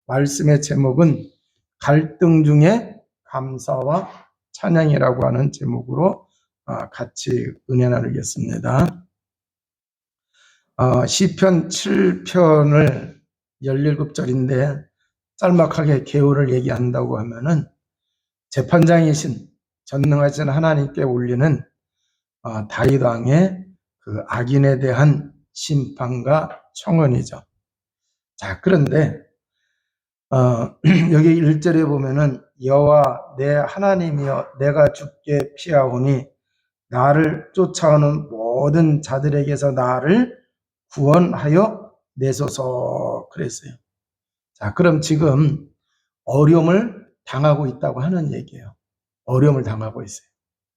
말씀의 제목은 갈등 중에 감사와 찬양이라고 하는 제목으로 같이 은혜 나누겠습니다. 시편 7편을 17절인데 짤막하게 개요를 얘기한다고 하면은 재판장이신 전능하신 하나님께 올리는 다윗 왕의 그 악인에 대한 심판과 청원이죠. 자, 그런데 여기 1절에 보면은 여호와 내 하나님이여 내가 주께 피하오니 나를 쫓아오는 모든 자들에게서 나를 구원하여 내소서 그랬어요. 자, 그럼 지금 어려움을 당하고 있다고 하는 얘기예요. 어려움을 당하고 있어요.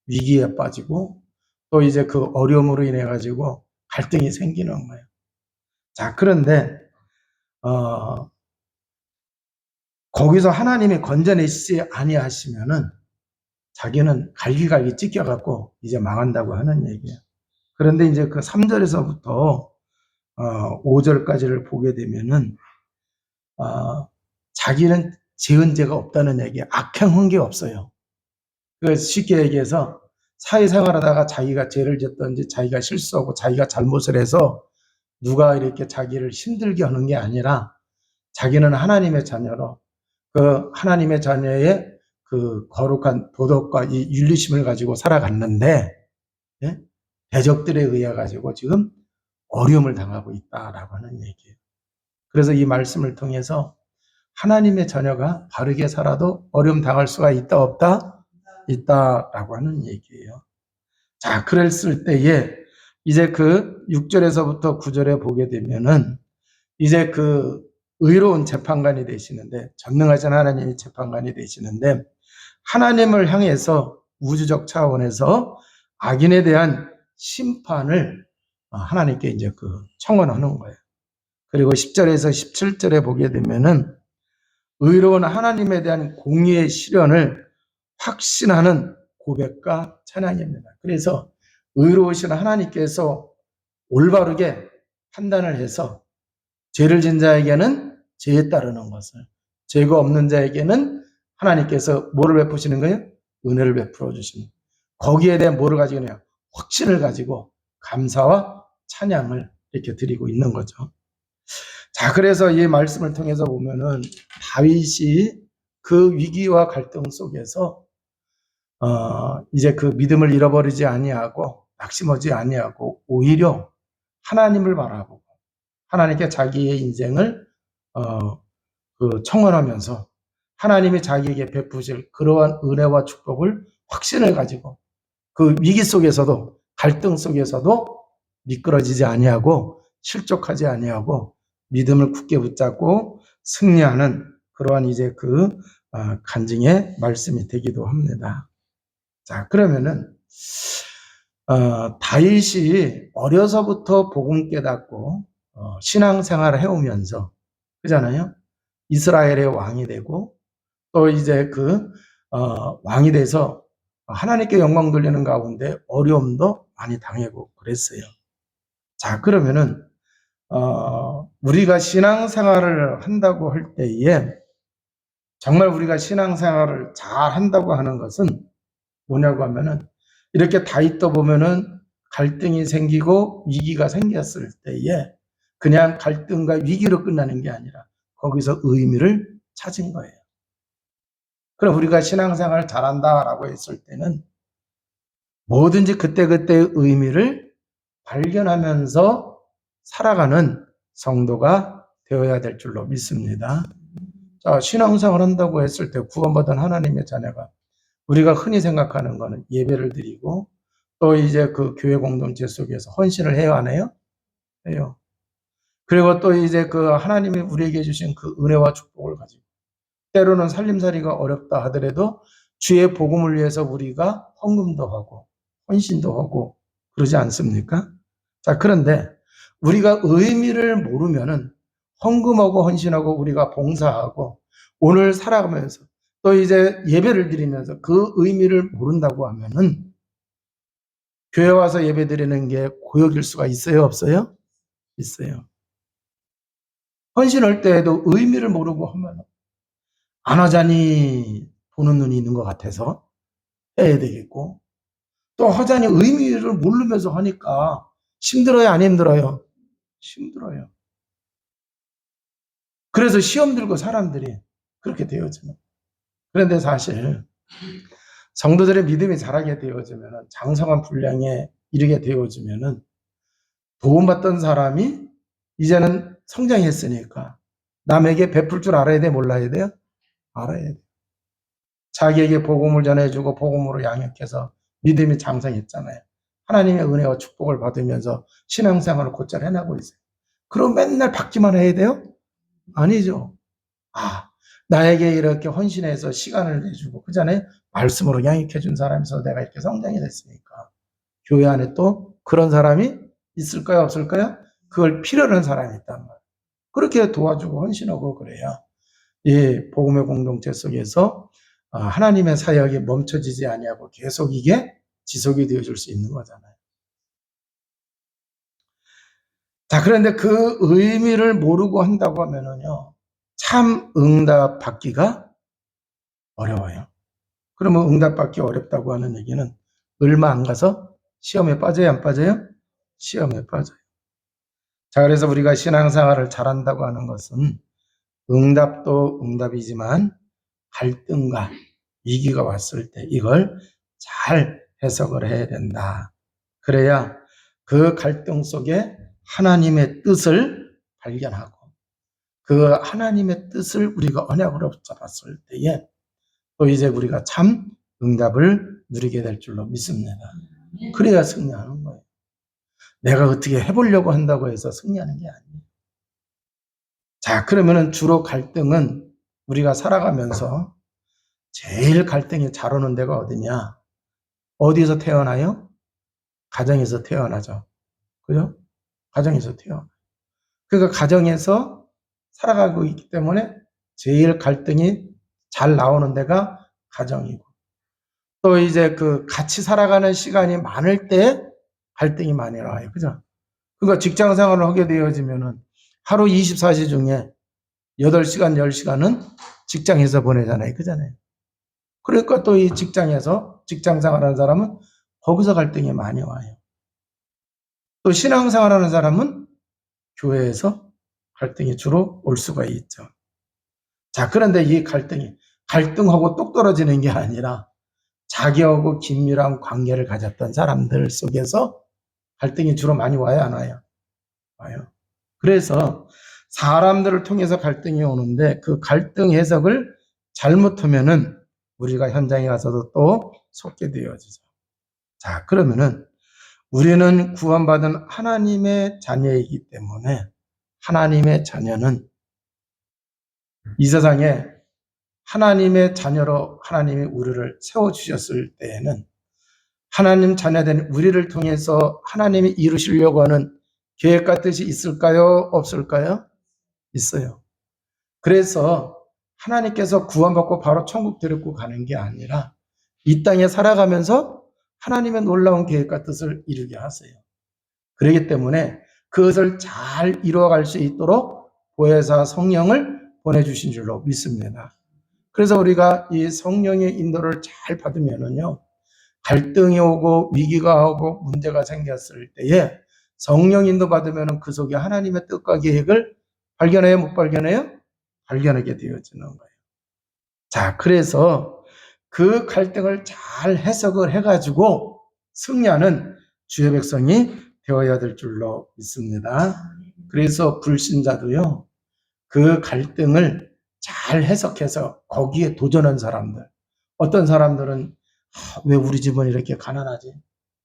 위기에 빠지고 또 이제 그 어려움으로 인해 가지고 갈등이 생기는 거예요. 자, 그런데 거기서 하나님이 건져내시지 아니하시면은 자기는 갈기갈기 찢겨갖고 이제 망한다고 하는 얘기예요. 그런데 이제 그 3절에서부터 5절까지를 보게 되면은 자기는 지은 죄가 없다는 얘기예요. 악행한 게 없어요. 그래서 쉽게 얘기해서 사회생활하다가 자기가 죄를 짓든지 자기가 실수하고 자기가 잘못을 해서 누가 이렇게 자기를 힘들게 하는 게 아니라 자기는 하나님의 자녀로 그 하나님의 자녀의 그 거룩한 도덕과 이 윤리심을 가지고 살아갔는데 대적들에 의해 가지고 지금 어려움을 당하고 있다라고 하는 얘기예요. 그래서 이 말씀을 통해서 하나님의 자녀가 바르게 살아도 어려움 당할 수가 있다 없다? 있다라고 하는 얘기예요. 자, 그랬을 때에 이제 그 6절에서부터 9절에 보게 되면은 이제 그 의로운 재판관이 되시는데 전능하신 하나님이 재판관이 되시는데 하나님을 향해서 우주적 차원에서 악인에 대한 심판을 하나님께 이제 그 청원하는 거예요. 그리고 10절에서 17절에 보게 되면은 의로운 하나님에 대한 공의의 실현을 확신하는 고백과 찬양입니다. 그래서 의로우신 하나님께서 올바르게 판단을 해서 죄를 진 자에게는 죄에 따르는 것을, 죄가 없는 자에게는 하나님께서 뭐를 베푸시는 거예요? 은혜를 베풀어 주시는 거예요. 거기에 대한 뭐를 가지고 있냐? 확신을 가지고 감사와 찬양을 이렇게 드리고 있는 거죠. 자, 그래서 이 말씀을 통해서 보면은 다윗이 그 위기와 갈등 속에서 이제 그 믿음을 잃어버리지 아니하고 낙심하지 아니하고 오히려 하나님을 바라보고 하나님께 자기의 인생을 그 청원하면서 하나님이 자기에게 베푸실 그러한 은혜와 축복을 확신을 가지고 그 위기 속에서도 갈등 속에서도 미끄러지지 아니하고 실족하지 아니하고 믿음을 굳게 붙잡고 승리하는 그러한 이제 그 간증의 말씀이 되기도 합니다. 자, 그러면은 다윗이 어려서부터 복음 깨닫고 신앙생활을 해오면서 그잖아요. 이스라엘의 왕이 되고 또 이제 그 왕이 돼서 하나님께 영광 돌리는 가운데 어려움도 많이 당하고 그랬어요. 자, 그러면은 우리가 신앙생활을 한다고 할 때에 정말 우리가 신앙생활을 잘 한다고 하는 것은 뭐냐고 하면은 이렇게 다윗도 보면은 갈등이 생기고 위기가 생겼을 때에 그냥 갈등과 위기로 끝나는 게 아니라 거기서 의미를 찾은 거예요. 그럼 우리가 신앙생활을 잘한다라고 했을 때는 뭐든지 그때그때의 의미를 발견하면서 살아가는 성도가 되어야 될 줄로 믿습니다. 자, 신앙생활을 한다고 했을 때 구원받은 하나님의 자녀가 우리가 흔히 생각하는 거는 예배를 드리고 또 이제 그 교회 공동체 속에서 헌신을 해야 하나요? 해요. 그리고 또 이제 그 하나님이 우리에게 주신 그 은혜와 축복을 가지고 때로는 살림살이가 어렵다 하더라도 주의 복음을 위해서 우리가 헌금도 하고 헌신도 하고 그러지 않습니까? 자, 그런데 우리가 의미를 모르면은 헌금하고 헌신하고 우리가 봉사하고 오늘 살아가면서 또 이제 예배를 드리면서 그 의미를 모른다고 하면은 교회 와서 예배 드리는 게 고역일 수가 있어요, 없어요? 있어요. 헌신할 때에도 의미를 모르고 하면 안 하자니 보는 눈이 있는 것 같아서 해야 되겠고, 또 하자니 의미를 모르면서 하니까 힘들어요, 안 힘들어요? 힘들어요. 그래서 시험 들고 사람들이 그렇게 되어지는. 그런데 사실 성도들의 믿음이 자라게 되어지면, 장성한 분량에 이르게 되어지면 도움받던 사람이 이제는 성장했으니까 남에게 베풀 줄 알아야 돼, 몰라야 돼요? 알아야 돼. 자기에게 복음을 전해주고 복음으로 양육해서 믿음이 장성했잖아요. 하나님의 은혜와 축복을 받으면서 신앙생활을 곧잘 해나가고 있어요. 그럼 맨날 받기만 해야 돼요? 아니죠. 나에게 이렇게 헌신해서 시간을 내주고, 그 전에 말씀으로 양육해준 사람이 있어서 내가 이렇게 성장이 됐으니까 교회 안에 또 그런 사람이 있을까요, 없을까요? 그걸 필요로 하는 사람이 있단 말이에요. 그렇게 도와주고 헌신하고 그래야 이 복음의 공동체 속에서 하나님의 사역이 멈춰지지 아니하고 계속 이게 지속이 되어줄 수 있는 거잖아요. 자, 그런데 그 의미를 모르고 한다고 하면은요, 참 응답 받기가 어려워요. 그러면 응답 받기 어렵다고 하는 얘기는 얼마 안 가서 시험에 빠져요, 안 빠져요? 시험에 빠져요. 자, 그래서 우리가 신앙생활을 잘한다고 하는 것은 응답도 응답이지만 갈등과 위기가 왔을 때 이걸 잘 해석을 해야 된다. 그래야 그 갈등 속에 하나님의 뜻을 발견하고, 그 하나님의 뜻을 우리가 언약으로 잡았을 때에 또 이제 우리가 참 응답을 누리게 될 줄로 믿습니다. 그래야 승리하는 거예요. 내가 어떻게 해보려고 한다고 해서 승리하는 게 아니에요. 자, 그러면은 주로 갈등은 우리가 살아가면서 제일 갈등이 잘 오는 데가 어디냐? 어디서 태어나요? 가정에서 태어나죠. 그죠? 가정에서 태어나. 그러니까 가정에서 살아가고 있기 때문에 제일 갈등이 잘 나오는 데가 가정이고, 또 이제 그 같이 살아가는 시간이 많을 때 갈등이 많이 나와요. 그죠? 그러니까 직장 생활을 하게 되어지면은 하루 24시 중에 8시간, 10시간은 직장에서 보내잖아요. 그잖아요. 그러니까 또 이 직장에서 직장 생활하는 사람은 거기서 갈등이 많이 와요. 또 신앙 생활하는 사람은 교회에서 갈등이 주로 올 수가 있죠. 자, 그런데 이 갈등하고 뚝 떨어지는 게 아니라 자기하고 긴밀한 관계를 가졌던 사람들 속에서 갈등이 주로 많이 와요, 안 와요? 와요. 그래서 사람들을 통해서 갈등이 오는데 그 갈등 해석을 잘못하면은 우리가 현장에 가서도 또 속게 되어지죠. 자, 그러면은 우리는 구원받은 하나님의 자녀이기 때문에 하나님의 자녀는 이 세상에 하나님의 자녀로 하나님이 우리를 세워주셨을 때에는 하나님 자녀된 우리를 통해서 하나님이 이루시려고 하는 계획과 뜻이 있을까요? 없을까요? 있어요. 그래서 하나님께서 구원받고 바로 천국 데리고 가는 게 아니라 이 땅에 살아가면서 하나님의 놀라운 계획과 뜻을 이루게 하세요. 그렇기 때문에 그것을 잘 이루어갈 수 있도록 보혜사 성령을 보내주신 줄로 믿습니다. 그래서 우리가 이 성령의 인도를 잘 받으면은요, 갈등이 오고 위기가 오고 문제가 생겼을 때에 성령 인도 받으면 그 속에 하나님의 뜻과 계획을 발견해요, 못 발견해요? 발견하게 되어지는 거예요. 자, 그래서 그 갈등을 잘 해석을 해가지고 승리하는 주의 백성이 되어야 될 줄로 믿습니다. 그래서 불신자도요, 그 갈등을 잘 해석해서 거기에 도전한 사람들, 어떤 사람들은 왜 우리 집은 이렇게 가난하지?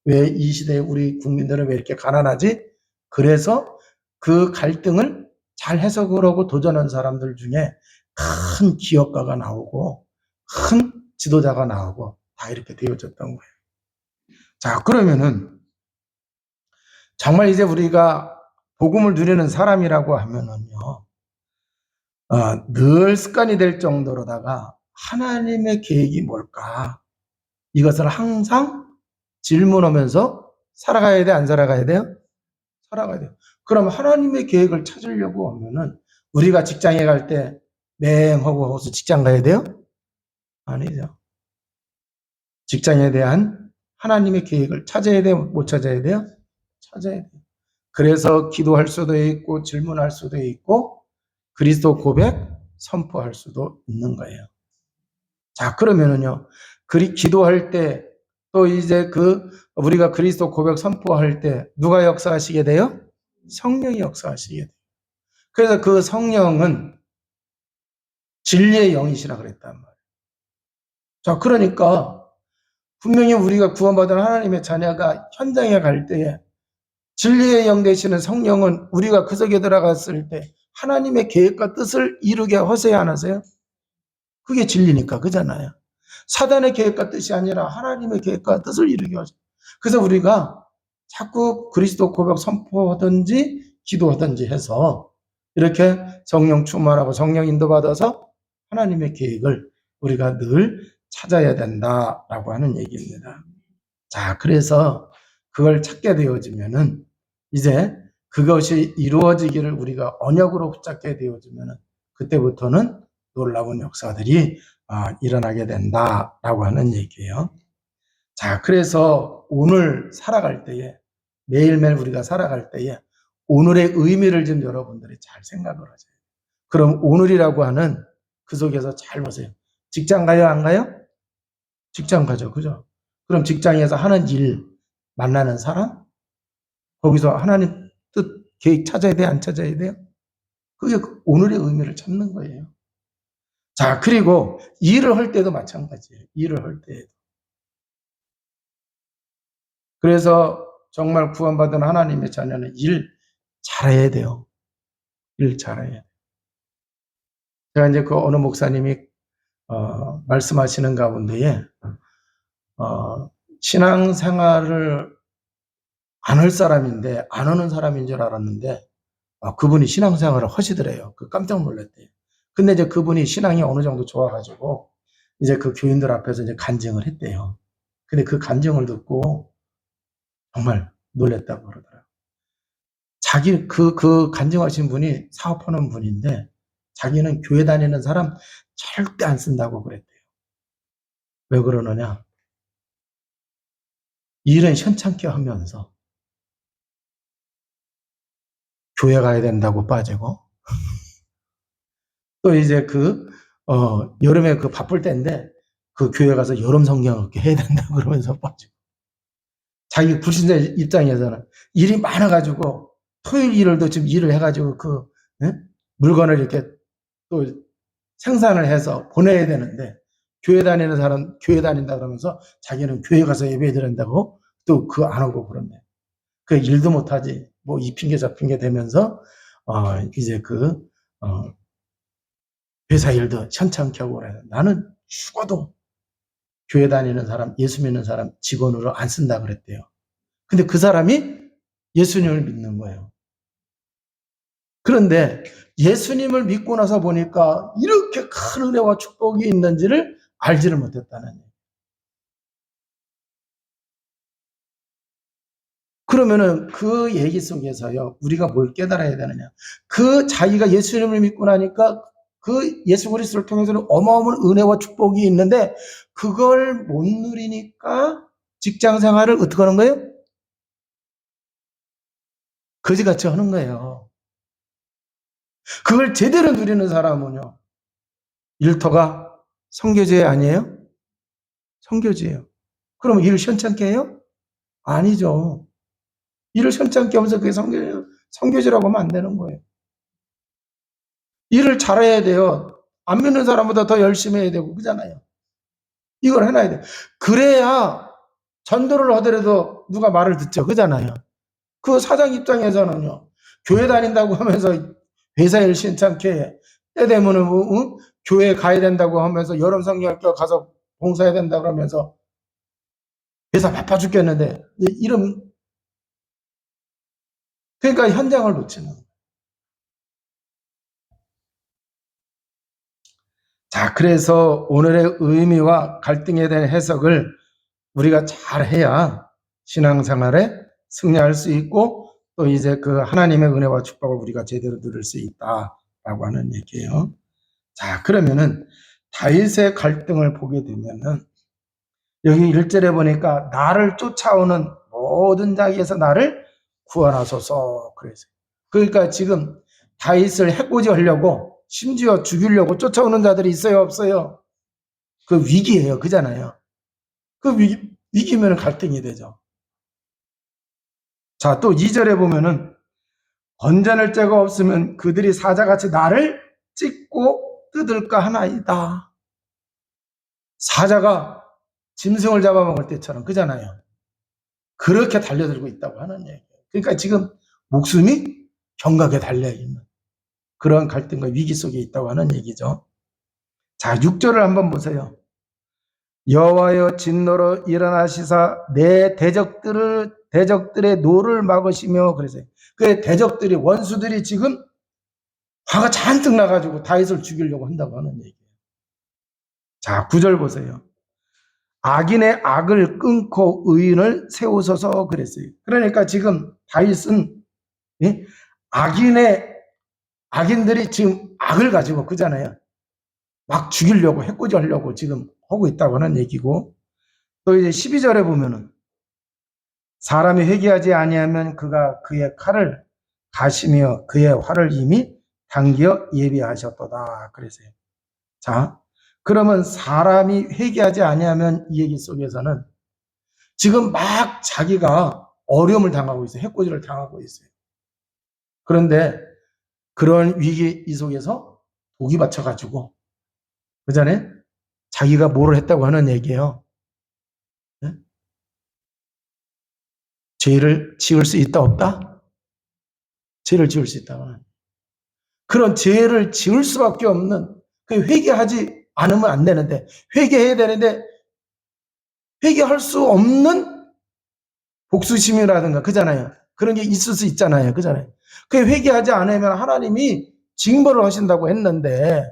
왜 이 시대에 우리 국민들은 왜 이렇게 가난하지? 그래서 그 갈등을 잘 해석을 하고 도전한 사람들 중에 큰 기업가가 나오고 큰 지도자가 나오고 다 이렇게 되어졌던 거예요. 자, 그러면은 정말 이제 우리가 복음을 누리는 사람이라고 하면은요, 늘 습관이 될 정도로다가 하나님의 계획이 뭘까? 이것을 항상 질문하면서 살아가야 돼, 안 살아가야 돼요? 살아가야 돼요. 그럼 하나님의 계획을 찾으려고 하면은 우리가 직장에 갈 때 맹하고 하고서 직장 가야 돼요? 아니죠. 직장에 대한 하나님의 계획을 찾아야 돼요? 못 찾아야 돼요? 찾아야 돼요. 그래서 기도할 수도 있고 질문할 수도 있고 그리스도 고백 선포할 수도 있는 거예요. 자, 그러면은요. 기도할 때 또 이제 우리가 그리스도 고백 선포할 때 누가 역사하시게 돼요? 성령이 역사하시게 돼요. 그래서 그 성령은 진리의 영이시라 그랬단 말이에요. 자, 그러니까 분명히 우리가 구원받은 하나님의 자녀가 현장에 갈 때에 진리의 영 되시는 성령은 우리가 그 속에 들어갔을 때 하나님의 계획과 뜻을 이루게 하세요, 안 하세요? 그게 진리니까, 그잖아요. 사단의 계획과 뜻이 아니라 하나님의 계획과 뜻을 이루게 하죠. 그래서 우리가 자꾸 그리스도 고백 선포하든지 기도하든지 해서 이렇게 성령 충만하고 성령 인도받아서 하나님의 계획을 우리가 늘 찾아야 된다라고 하는 얘기입니다. 자, 그래서 그걸 찾게 되어지면은 이제 그것이 이루어지기를 우리가 언약으로 붙잡게 되어지면은 그때부터는 놀라운 역사들이 일어나게 된다라고 하는 얘기예요. 자, 그래서 오늘 살아갈 때에 매일매일 우리가 살아갈 때에 오늘의 의미를 좀 여러분들이 잘 생각을 하세요. 그럼 오늘이라고 하는 그 속에서 잘 보세요. 직장 가요, 안 가요? 직장 가죠, 그죠? 그럼 직장에서 하는 일, 만나는 사람, 거기서 하나님 뜻, 계획 찾아야 돼, 안 찾아야 돼요? 그게 오늘의 의미를 찾는 거예요. 자, 그리고 일을 할 때도 마찬가지예요. 일을 할 때에도. 그래서 정말 구원받은 하나님의 자녀는 일 잘해야 돼요. 일 잘해야 돼요. 제가 이제 어느 목사님이 말씀하시는 가운데에 신앙생활을 안 할 사람인데 안 하는 사람인 줄 알았는데 그분이 신앙생활을 하시더래요. 깜짝 놀랐대요. 근데 이제 그분이 신앙이 어느 정도 좋아가지고 이제 그 교인들 앞에서 이제 간증을 했대요. 근데 그 간증을 듣고 정말 놀랬다고 그러더라고요. 자기 그 간증하신 분이 사업하는 분인데 자기는 교회 다니는 사람 절대 안 쓴다고 그랬대요. 왜 그러느냐? 일은 현찮게 하면서 교회 가야 된다고 빠지고 또 이제 여름에 바쁠 때인데 교회 가서 여름 성경 읽게 해야 된다 그러면서 빠지고 자기 불신자 입장에서는 일이 많아가지고 토요일 일요일도 지금 일을 해가지고 물건을 이렇게 또 생산을 해서 보내야 되는데 교회 다니는 사람 교회 다닌다 그러면서 자기는 교회 가서 예배 드린다고 또 그거 안 하고 그런데 그 일도 못하지 뭐 이 핑계 저 핑계 대면서 이제 회사 일도 현찮게 하고 그래요. 나는 죽어도 교회 다니는 사람 예수 믿는 사람 직원으로 안 쓴다 그랬대요. 근데 그 사람이 예수님을 믿는 거예요. 그런데 예수님을 믿고 나서 보니까 이렇게 큰 은혜와 축복이 있는지를 알지를 못했다는 거예요. 그러면은 그 얘기 속에서요, 우리가 뭘 깨달아야 되느냐. 자기가 예수님을 믿고 나니까 예수 그리스도를 통해서는 어마어마한 은혜와 축복이 있는데 그걸 못 누리니까 직장 생활을 어떻게 하는 거예요? 거지같이 하는 거예요. 그걸 제대로 누리는 사람은요, 일터가 선교제 아니에요? 선교제예요. 그럼 일을 현찮게 해요? 아니죠. 일을 현찮게 하면서 그게 선교제라고 하면 안 되는 거예요. 일을 잘해야 돼요. 안 믿는 사람보다 더 열심히 해야 되고 그잖아요. 이걸 해놔야 돼요. 그래야 전도를 하더라도 누가 말을 듣죠. 그잖아요. 그 사장 입장에서는요. 교회 다닌다고 하면서 회사 일 신찮게 해. 때 되면은 교회 가야 된다고 하면서 여름 성경학교 가서 봉사해야 된다 그러면서 회사 바빠 죽겠는데 그러니까 현장을 놓치는 거예요. 자, 그래서 오늘의 의미와 갈등에 대한 해석을 우리가 잘 해야 신앙생활에 승리할 수 있고 또 이제 하나님의 은혜와 축복을 우리가 제대로 누릴 수 있다. 라고 하는 얘기예요. 자, 그러면은 다윗의 갈등을 보게 되면은 여기 1절에 보니까 나를 쫓아오는 모든 자에게서 나를 구원하소서 그랬어요. 그러니까 지금 다윗을 해코지 하려고 심지어 죽이려고 쫓아오는 자들이 있어요, 없어요? 그 위기예요, 그잖아요. 그 위기면 갈등이 되죠. 자, 또 2절에 보면은 건전할 자가 없으면 그들이 사자같이 나를 찢고 뜯을까 하나이다. 사자가 짐승을 잡아먹을 때처럼 그잖아요. 그렇게 달려들고 있다고 하는 얘기예요. 그러니까 지금 목숨이 경각에 달려있는 그런 갈등과 위기 속에 있다고 하는 얘기죠. 자, 6절을 한번 보세요. 여호와여 진노로 일어나시사 내 대적들의 노를 막으시며 그래서 그 대적들이 원수들이 지금 화가 잔뜩 나가지고 다윗을 죽이려고 한다고 하는 얘기예요. 자, 9절 보세요. 악인의 악을 끊고 의인을 세우소서 그랬어요. 그러니까 지금 다윗은 악인들이 지금 악을 가지고 그잖아요. 막 죽이려고 해코지 하려고 지금 하고 있다고 하는 얘기고 또 이제 12절에 보면은 사람이 회개하지 아니하면 그가 그의 칼을 가시며 그의 활을 이미 당겨 예비하셨도다 그랬어요. 자, 그러면 사람이 회개하지 아니하면 이 얘기 속에서는 지금 막 자기가 어려움을 당하고 있어요. 해코지를 당하고 있어요. 그런데 그런 위기 이 속에서 독이 받쳐가지고 그 전에 자기가 뭐를 했다고 하는 얘기예요. 네? 죄를 지을 수 있다 없다? 죄를 지을 수 있다. 그런 죄를 지을 수밖에 없는 그 회개하지 않으면 안 되는데 회개해야 되는데 회개할 수 없는 복수심이라든가 그잖아요. 그런 게 있을 수 있잖아요. 그잖아요. 그 회개하지 않으면 하나님이 징벌을 하신다고 했는데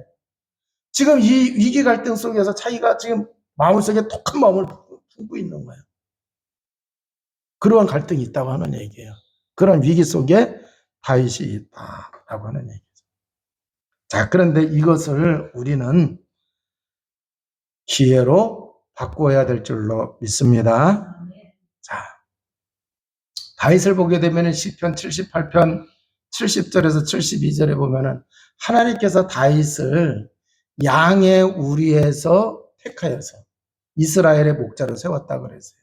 지금 이 위기 갈등 속에서 자기가 지금 마음속에 독한 마음을 품고 있는 거예요. 그런 갈등이 있다고 하는 얘기예요. 그런 위기 속에 다윗이 있다라고 하는 얘기죠. 자, 그런데 이것을 우리는 기회로 바꿔야 될 줄로 믿습니다. 자, 다윗을 보게 되면 시편 78편 70절에서 72절에 보면은 하나님께서 다윗을 양의 우리에서 택하여서 이스라엘의 목자로 세웠다 그랬어요.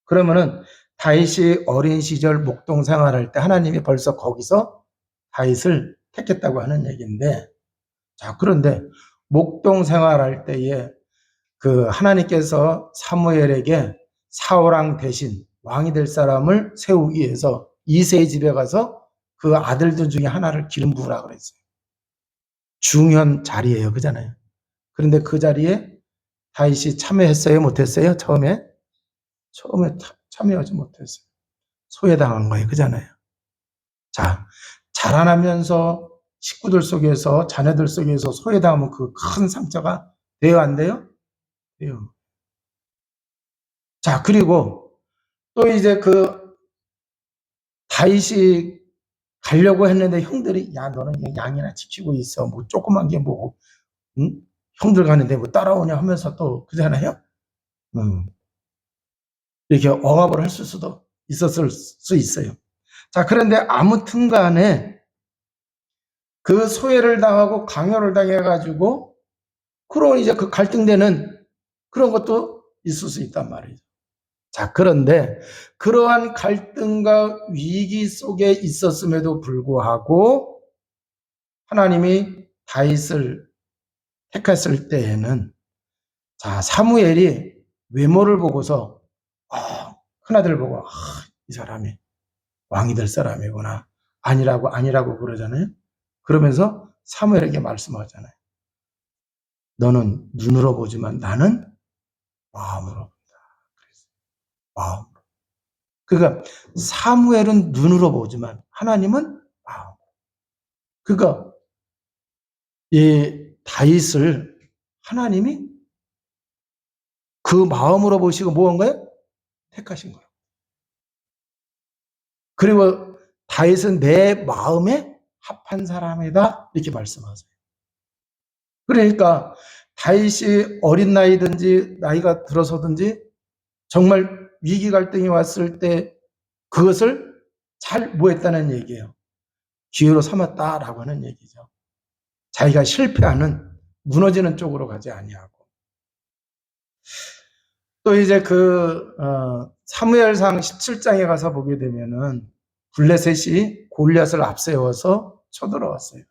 그러면은 다윗이 어린 시절 목동 생활할 때 하나님이 벌써 거기서 다윗을 택했다고 하는 얘기인데, 자, 그런데 목동 생활할 때에 그 하나님께서 사무엘에게 사울왕 대신 왕이 될 사람을 세우기 위해서 이새의 집에 가서 그 아들들 중에 하나를 기름 부으라 그랬어요. 중요한 자리예요. 그잖아요. 그런데 그 자리에 다윗이 참여했어요? 못했어요? 처음에 참여하지 못했어요. 소외당한 거예요. 그잖아요. 자, 자라나면서 식구들 속에서 자녀들 속에서 소외당하면 그 큰 상처가 돼요? 안 돼요? 돼요. 자, 그리고 또 이제 그 다윗이 가려고 했는데 형들이 야 너는 양이나 지키고 있어. 뭐 조그만 게 뭐 응? 형들 가는데 뭐 따라오냐 하면서 또 그잖아요. 이렇게 억압을 할 수도 있었을 수 있어요. 자, 그런데 아무튼 간에 그 소외를 당하고 강요를 당해가지고 그런 이제 그 갈등되는 그런 것도 있을 수 있단 말이죠. 자, 그런데 그러한 갈등과 위기 속에 있었음에도 불구하고 하나님이 다윗을 택했을 때에는 자, 사무엘이 외모를 보고서 큰아들을 보고 이 사람이 왕이 될 사람이구나. 아니라고 그러잖아요. 그러면서 사무엘에게 말씀하잖아요. 너는 눈으로 보지만 나는 마음으로 본다. 마음으로. 그러니까 사무엘은 눈으로 보지만 하나님은 마음으로. 그러니까 이 다윗을 하나님이 그 마음으로 보시고 뭐 한 거예요? 택하신 거예요. 그리고 다윗은 내 마음에 합한 사람이다 이렇게 말씀하세요. 그러니까 다윗이 어린 나이든지 나이가 들어서든지 정말 위기 갈등이 왔을 때 그것을 잘 뭐했다는 얘기예요. 기회로 삼았다라고 하는 얘기죠. 자기가 실패하는 무너지는 쪽으로 가지 아니하고. 또 이제 사무엘상 17장에 가서 보게 되면은 블레셋이 골리앗을 앞세워서 쳐들어왔어요.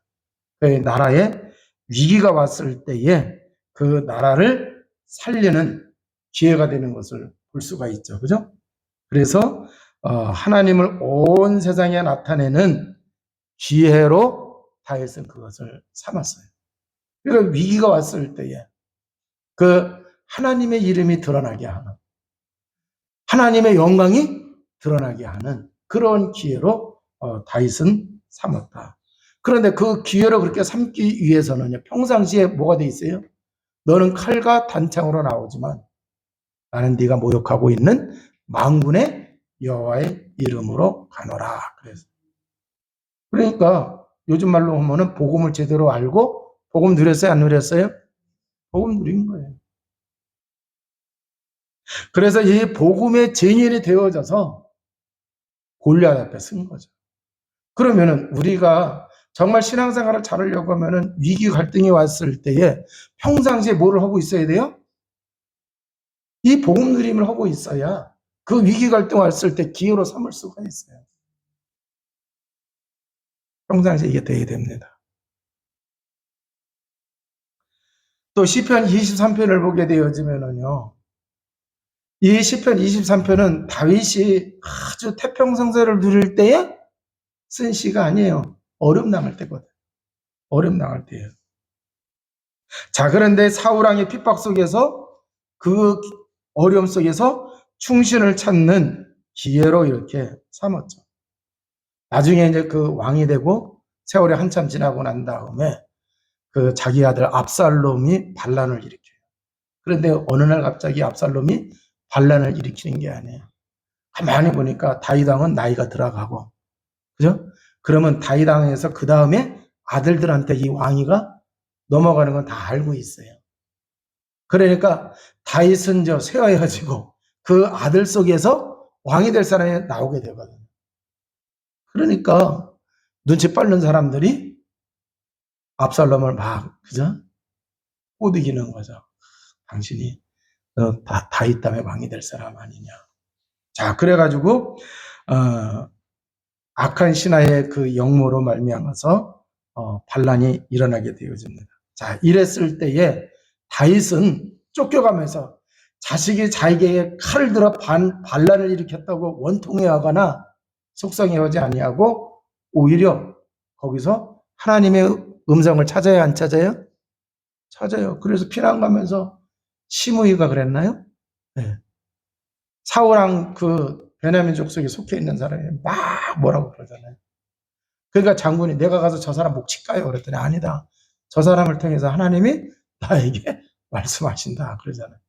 그 나라에 위기가 왔을 때에 그 나라를 살리는 기회가 되는 것을 볼 수가 있죠. 그죠? 그래서 하나님을 온 세상에 나타내는 기회로 다윗은 그것을 삼았어요. 그러니까 위기가 왔을 때에 그 하나님의 이름이 드러나게 하는, 하나님의 영광이 드러나게 하는 그런 기회로 다윗은 삼았다. 그런데 그 기회를 그렇게 삼기 위해서는요, 평상시에 뭐가 돼 있어요? 너는 칼과 단창으로 나오지만 나는 네가 모욕하고 있는 만군의 여호와의 이름으로 가노라. 그러니까 요즘 말로 하면은 복음을 제대로 알고 복음 누렸어요, 안 누렸어요? 복음 누린 거예요. 그래서 이 복음의 증인이 되어져서 골리앗 앞에 쓴 거죠. 그러면은 우리가 정말 신앙생활을 잘하려고 하면은 위기 갈등이 왔을 때에 평상시에 뭐를 하고 있어야 돼요? 이 복음 누림을 하고 있어야 그 위기 갈등 왔을 때 기회로 삼을 수가 있어요. 평상시에 이게 돼야 됩니다. 또 시편 23편을 보게 되어지면은요, 이 시편 23편은 다윗이 아주 태평성세를 누릴 때에 쓴 시가 아니에요. 어려움 당할 때거든. 어려움 당할 때예요. 자, 그런데 사울왕의 핍박 속에서 그 어려움 속에서 충신을 찾는 기회로 이렇게 삼았죠. 나중에 이제 그 왕이 되고 세월이 한참 지나고 난 다음에 그 자기 아들 압살롬이 반란을 일으켜요. 그런데 어느 날 갑자기 압살롬이 반란을 일으키는 게 아니에요. 가만히 보니까 다윗 왕은 나이가 들어가고, 그죠? 그러면 다윗 왕에서 그 다음에 아들들한테 이 왕위가 넘어가는 건 다 알고 있어요. 그러니까 다윗은 세워가지고 그 아들 속에서 왕이 될 사람이 나오게 되거든요. 그러니까 눈치 빠른 사람들이 압살롬을 막, 그죠? 꼬드기는 거죠. 당신이 다윗 다음에 왕이 될 사람 아니냐. 자, 그래가지고 악한 신하의 그 영모로 말미암아서 반란이 일어나게 되어집니다. 자, 이랬을 때에 다윗은 쫓겨가면서 자식이 자기에게 칼을 들어 반란을 일으켰다고 원통해하거나 속상해하지 아니하고 오히려 거기서 하나님의 음성을 찾아야 안 찾아요? 찾아요. 그래서 피난 가면서 시므이가 그랬나요? 네. 사울왕 그 베냐민 족속에 속해 있는 사람이 막 뭐라고 그러잖아요. 그러니까 장군이 내가 가서 저 사람 목 칠까요? 그랬더니 아니다. 저 사람을 통해서 하나님이 나에게 말씀하신다. 그러잖아요.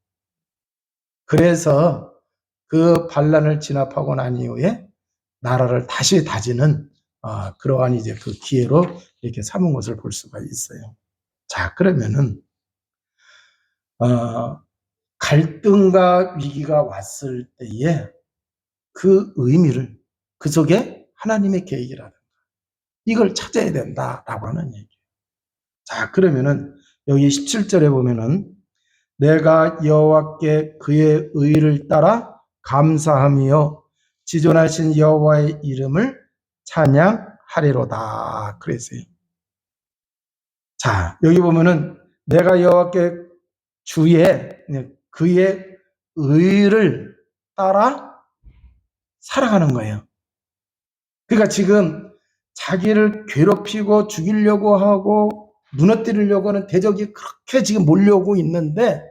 그래서 그 반란을 진압하고 난 이후에 나라를 다시 다지는 그러한 이제 그 기회로 이렇게 삼은 것을 볼 수가 있어요. 자, 그러면은 갈등과 위기가 왔을 때에 그 의미를 그 속에 하나님의 계획이라든가 이걸 찾아야 된다라고 하는 얘기예요. 자, 그러면은 여기 17절에 보면은 내가 여호와께 그의 의를 따라 감사하며 지존하신 여호와의 이름을 찬양하리로다 그랬어요. 자, 여기 보면은 내가 여호와께 그의 의를 따라 살아가는 거예요. 그러니까 지금 자기를 괴롭히고 죽이려고 하고 무너뜨리려고 하는 대적이 그렇게 지금 몰려오고 있는데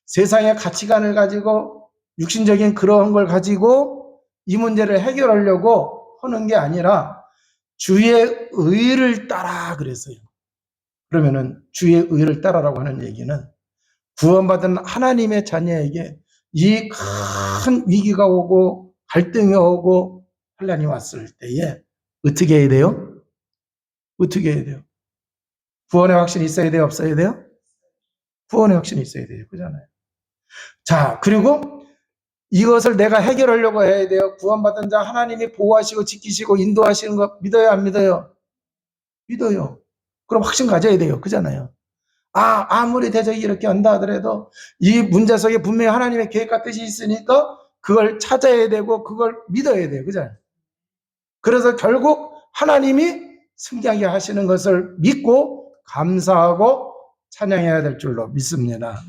세상의 가치관을 가지고 육신적인 그런 걸 가지고 이 문제를 해결하려고 하는 게 아니라 주의 의를 따라 그랬어요. 그러면은 주의 의를 따라라고 하는 얘기는 구원받은 하나님의 자녀에게 이 큰 위기가 오고 갈등이 오고 환란이 왔을 때에 어떻게 해야 돼요? 어떻게 해야 돼요? 구원의 확신이 있어야 돼요? 없어야 돼요? 구원의 확신이 있어야 돼요. 그잖아요. 자, 그리고 이것을 내가 해결하려고 해야 돼요. 구원받은 자 하나님이 보호하시고 지키시고 인도하시는 거 믿어요? 안 믿어요? 믿어요. 그럼 확신 가져야 돼요. 그잖아요. 아무리 대적이 이렇게 한다 하더라도 이 문제 속에 분명히 하나님의 계획과 뜻이 있으니까 그걸 찾아야 되고 그걸 믿어야 돼요. 그잖아요. 그래서 결국 하나님이 승리하게 하시는 것을 믿고 감사하고 찬양해야 될 줄로 믿습니다.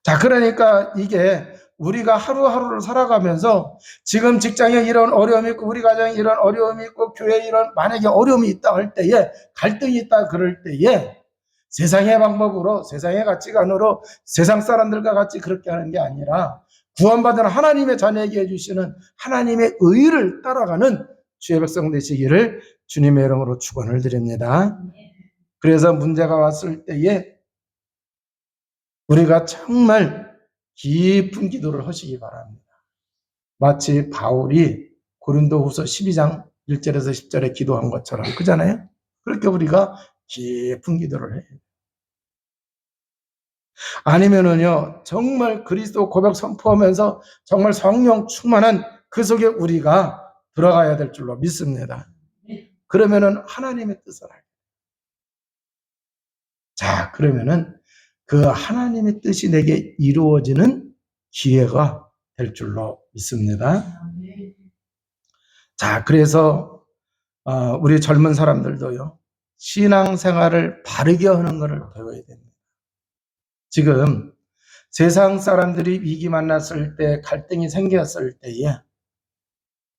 자, 그러니까 이게 우리가 하루하루를 살아가면서 지금 직장에 이런 어려움이 있고 우리 가정에 이런 어려움이 있고 교회에 이런 만약에 어려움이 있다 할 때에 갈등이 있다 그럴 때에 세상의 방법으로 세상의 가치관으로 세상 사람들과 같이 그렇게 하는 게 아니라 구원받은 하나님의 자녀에게 해주시는 하나님의 의를 따라가는 주의 백성 되시기를 주님의 이름으로 축원을 드립니다. 그래서 문제가 왔을 때에 우리가 정말 깊은 기도를 하시기 바랍니다. 마치 바울이 고린도후서 12장 1절에서 10절에 기도한 것처럼 그잖아요. 그렇게 우리가 깊은 기도를 해요. 아니면은요 정말 그리스도 고백 선포하면서 정말 성령 충만한 그 속에 우리가 들어가야 될 줄로 믿습니다. 그러면은 하나님의 뜻을 알게. 자, 그러면은 그 하나님의 뜻이 내게 이루어지는 기회가 될 줄로 믿습니다. 자, 그래서 우리 젊은 사람들도요 신앙생활을 바르게 하는 것을 배워야 됩니다. 지금 세상 사람들이 위기 만났을 때 갈등이 생겼을 때에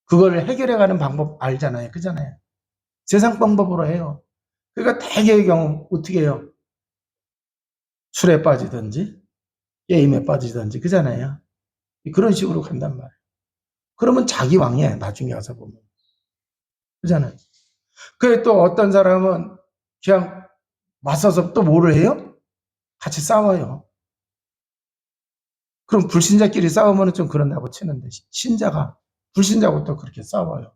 그걸 해결해가는 방법 알잖아요. 그잖아요. 세상 방법으로 해요. 그러니까 대개의 경우 어떻게 해요? 술에 빠지든지 게임에 빠지든지 그잖아요. 그런 식으로 간단 말이에요. 그러면 자기 왕이에요. 나중에 가서 보면. 그잖아요. 그래 또 어떤 사람은 그냥 맞서서 또 뭐를 해요? 같이 싸워요. 그럼 불신자끼리 싸우면 좀 그런다고 치는데 신자가 불신자하고 또 그렇게 싸워요.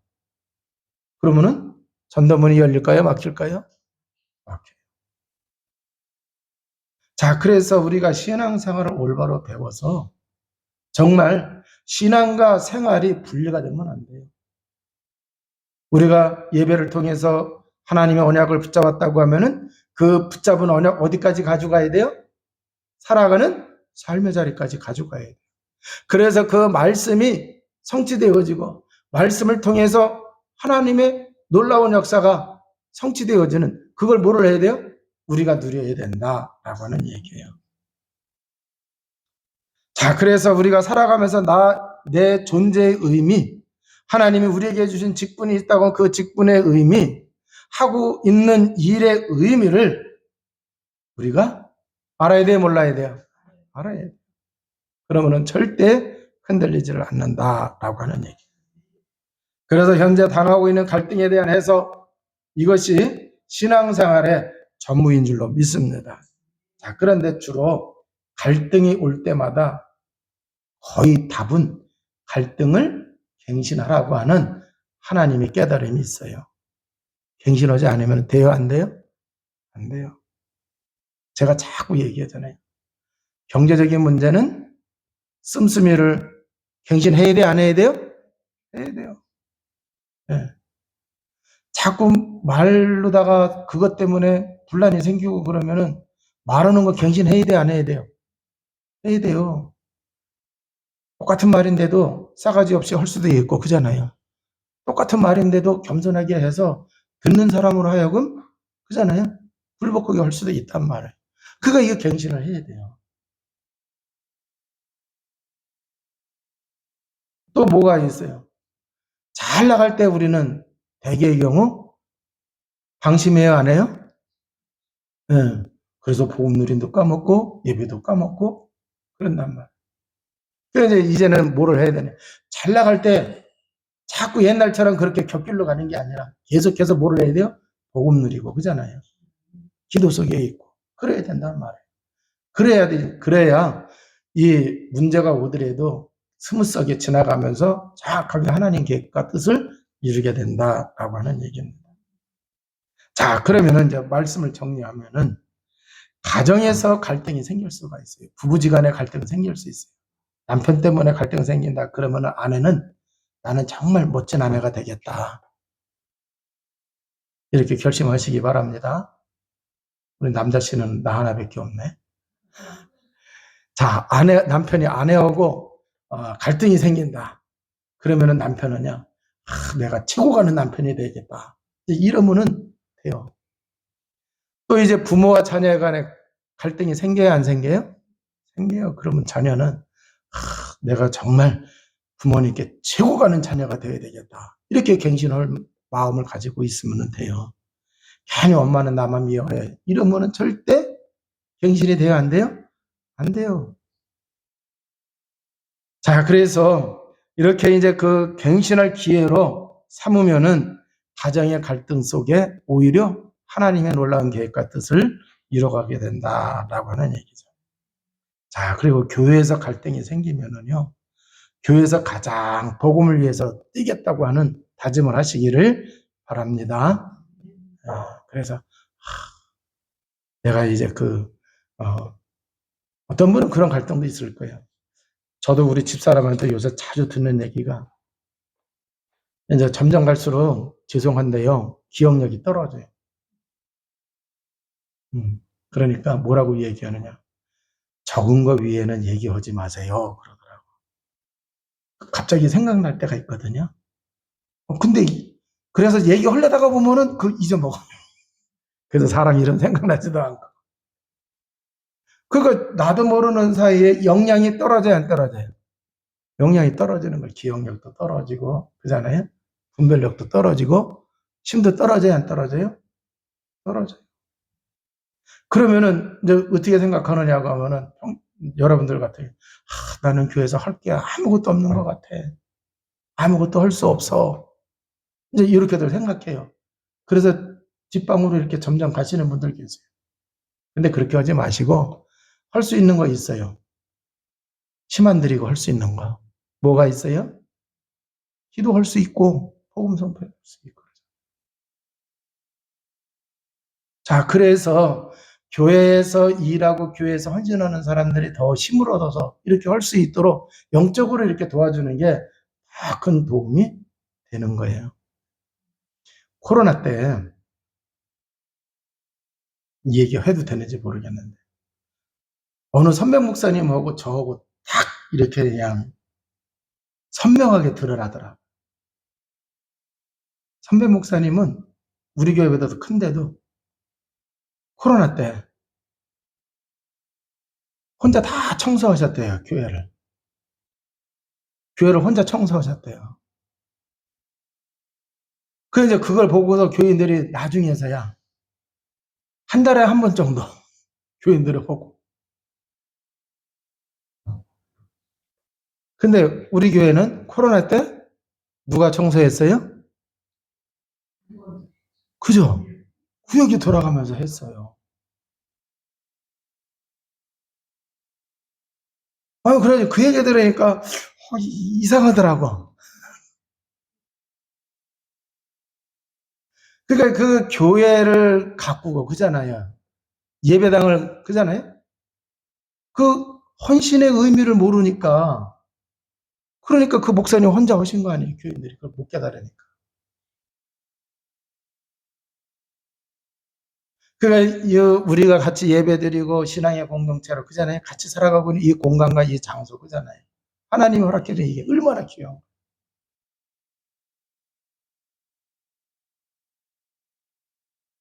그러면은 전도문이 열릴까요? 막힐까요? 막혀요. 자, 그래서 우리가 신앙생활을 올바로 배워서 정말 신앙과 생활이 분리가 되면 안 돼요. 우리가 예배를 통해서 하나님의 언약을 붙잡았다고 하면은 그 붙잡은 언약 어디까지 가져가야 돼요? 살아가는 삶의 자리까지 가져가야 돼요. 그래서 그 말씀이 성취되어지고 말씀을 통해서 하나님의 놀라운 역사가 성취되어지는 그걸 뭐를 해야 돼요? 우리가 누려야 된다라고 하는 얘기예요. 자, 그래서 우리가 살아가면서 내 존재의 의미, 하나님이 우리에게 주신 직분이 있다고 그 직분의 의미, 하고 있는 일의 의미를 우리가 알아야 돼요, 몰라야 돼요? 알아야 돼요. 그러면은 절대 흔들리지를 않는다라고 하는 얘기. 그래서 현재 당하고 있는 갈등에 대한 해석, 이것이 신앙생활의 전무인 줄로 믿습니다. 자, 그런데 주로 갈등이 올 때마다 거의 답은 갈등을 갱신하라고 하는 하나님의 깨달음이 있어요. 갱신하지 않으면 돼요? 안 돼요? 안 돼요. 제가 자꾸 얘기하잖아요. 경제적인 문제는 씀씀이를 갱신해야 돼? 안 해야 돼요? 해야 돼요. 네. 자꾸 말로다가 그것 때문에 분란이 생기고 그러면은 말하는 거 갱신해야 돼? 안 해야 돼요? 해야 돼요. 똑같은 말인데도 싸가지 없이 할 수도 있고 그잖아요. 똑같은 말인데도 겸손하게 해서 듣는 사람으로 하여금 그잖아요. 불복하게 할 수도 있단 말이에요. 그거 이거 갱신을 해야 돼요. 또 뭐가 있어요? 잘 나갈 때 우리는 대개의 경우 방심해요, 안 해요? 네. 그래서 복음 누림도 까먹고 예배도 까먹고 그런단 말이에요. 그래서 이제는 뭐를 해야 되냐? 잘 나갈 때 자꾸 옛날처럼 그렇게 곁길로 가는 게 아니라 계속해서 뭐를 해야 돼요? 복음 누리고 그잖아요. 기도 속에 있고 그래야 된단 말이에요. 그래야 이 문제가 오더라도 스무스하게 지나가면서 정확하게 하나님 계획과 뜻을 이루게 된다라고 하는 얘기입니다. 자, 그러면은 이제 말씀을 정리하면은 가정에서 갈등이 생길 수가 있어요. 부부지간에 갈등이 생길 수 있어요. 남편 때문에 갈등이 생긴다. 그러면은 아내는 나는 정말 멋진 아내가 되겠다. 이렇게 결심하시기 바랍니다. 우리 남자 씨는 나 하나밖에 없네. 자, 남편이 아내하고 갈등이 생긴다. 그러면은 남편은요, 내가 치고 가는 남편이 되겠다. 이러면은 돼요. 또 이제 부모와 자녀 간에 갈등이 생겨야 안 생겨요? 생겨요. 그러면 자녀는 내가 정말 부모님께 치고 가는 자녀가 되어야 되겠다. 이렇게 갱신할 마음을 가지고 있으면 돼요. 괜히 엄마는 나만 미워해. 이러면은 절대 갱신이 돼요, 안 돼요? 안 돼요. 자, 그래서 이렇게 이제 그 갱신할 기회로 삼으면은 가정의 갈등 속에 오히려 하나님의 놀라운 계획과 뜻을 이뤄가게 된다라고 하는 얘기죠. 자, 그리고 교회에서 갈등이 생기면은요, 교회에서 가장 복음을 위해서 뛰겠다고 하는 다짐을 하시기를 바랍니다. 그래서 내가 이제 어떤 분은 그런 갈등도 있을 거예요. 저도 우리 집사람한테 요새 자주 듣는 얘기가 이제 점점 갈수록 죄송한데요, 기억력이 떨어져요. 그러니까 뭐라고 얘기하느냐. 적은 거 위에는 얘기하지 마세요. 그러더라고. 갑자기 생각날 때가 있거든요. 근데 그래서 얘기하려다가 보면은 잊어먹어. 그래서 사람이 이런 생각나지도 않고. 그거 나도 모르는 사이에 역량이 떨어져야 안 떨어져요? 역량이 떨어지는 걸 기억력도 떨어지고 그잖아요. 분별력도 떨어지고 힘도 떨어져야 안 떨어져요? 떨어져요. 그러면은 이제 어떻게 생각하느냐고 하면은 여러분들 같아요. 나는 교회에서 할 게 아무것도 없는 것 같아. 아무것도 할 수 없어. 이제 이렇게들 생각해요. 그래서 뒷방으로 이렇게 점점 가시는 분들 계세요. 근데 그렇게 하지 마시고 할 수 있는 거 있어요. 힘 안 들이고 할 수 있는 거. 뭐가 있어요? 기도할 수 있고 복음 선포할 수 있고. 자, 그래서 교회에서 일하고 교회에서 헌신하는 사람들이 더 힘을 얻어서 이렇게 할 수 있도록 영적으로 이렇게 도와주는 게 더 큰 도움이 되는 거예요. 코로나 때 이 얘기 해도 되는지 모르겠는데 어느 선배 목사님하고 저하고 딱 이렇게 그냥 선명하게 드러나더라. 선배 목사님은 우리 교회보다 더 큰데도 코로나 때 혼자 다 청소하셨대요, 교회를. 교회를 혼자 청소하셨대요. 그래서 이제 그걸 보고서 교인들이 나중에서야 한 달에 한 번 정도 교인들을 보고. 근데 우리 교회는 코로나 때 누가 청소했어요? 그죠? 구역이 돌아가면서 했어요. 그래서 그 얘기 들으니까 이상하더라고. 그러니까 그 교회를 가꾸고 그잖아요. 예배당을 그잖아요. 그 헌신의 의미를 모르니까 그러니까 그 목사님 혼자 하신 거 아니에요. 교인들이 그걸 못 깨달으니까. 그러니까 우리가 같이 예배드리고 신앙의 공동체로 그잖아요. 같이 살아가고 있는 이 공간과 이 장소 그잖아요. 하나님이 허락해 준 이게 얼마나 귀여운.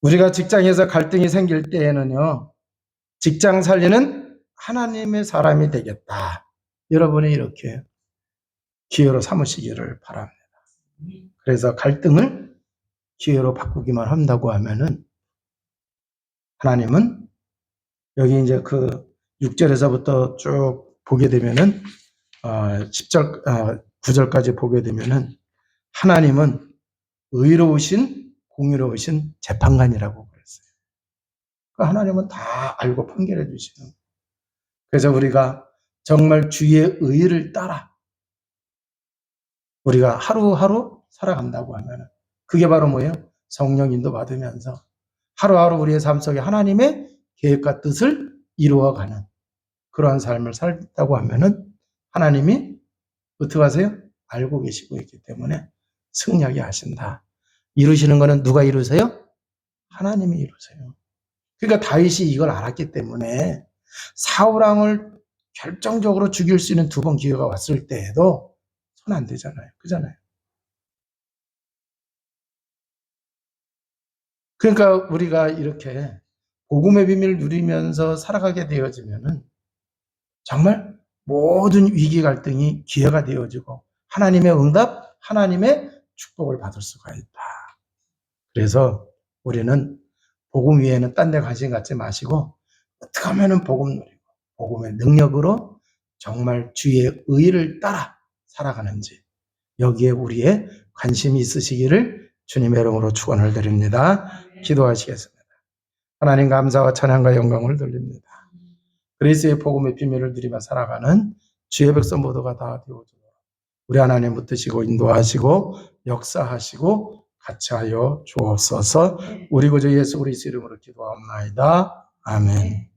우리가 직장에서 갈등이 생길 때에는요. 직장 살리는 하나님의 사람이 되겠다. 여러분이 이렇게 기회로 삼으시기를 바랍니다. 그래서 갈등을 기회로 바꾸기만 한다고 하면은 하나님은 여기 이제 6절에서부터 쭉 보게 되면은 10절, 9절까지 보게 되면은 하나님은 의로우신 공의로우신 재판관이라고 그랬어요. 그러니까 하나님은 다 알고 판결해 주시는 거예요. 그래서 우리가 정말 주의 의를 따라 우리가 하루하루 살아간다고 하면 그게 바로 뭐예요? 성령 인도 받으면서 하루하루 우리의 삶 속에 하나님의 계획과 뜻을 이루어가는 그러한 삶을 살다고 하면은 하나님이 어떻게 하세요? 알고 계시고 있기 때문에 승리하게 하신다. 이루시는 거는 누가 이루세요? 하나님이 이루세요. 그러니까 다윗이 이걸 알았기 때문에 사울왕을 결정적으로 죽일 수 있는 두 번 기회가 왔을 때에도 손 안 대잖아요. 그잖아요. 그러니까 우리가 이렇게 복음의 비밀을 누리면서 살아가게 되어지면은 정말 모든 위기 갈등이 기회가 되어지고 하나님의 응답, 하나님의 축복을 받을 수가 있다. 그래서 우리는 복음 위에는 딴 데 관심 갖지 마시고 어떻게 하면은 복음 누리고 복음의 능력으로 정말 주의 의를 따라 살아가는지 여기에 우리의 관심이 있으시기를 주님의 이름으로 축원을 드립니다. 기도하시겠습니다. 하나님 감사와 찬양과 영광을 돌립니다. 그리스도의 복음의 비밀을 누리며 살아가는 주의 백성 모두가 다 되어주도록 우리 하나님 붙드시고 인도하시고 역사하시고 같이 하여 주옵소서. 우리 구주 예수 그리스도 이름으로 기도하옵나이다. 아멘.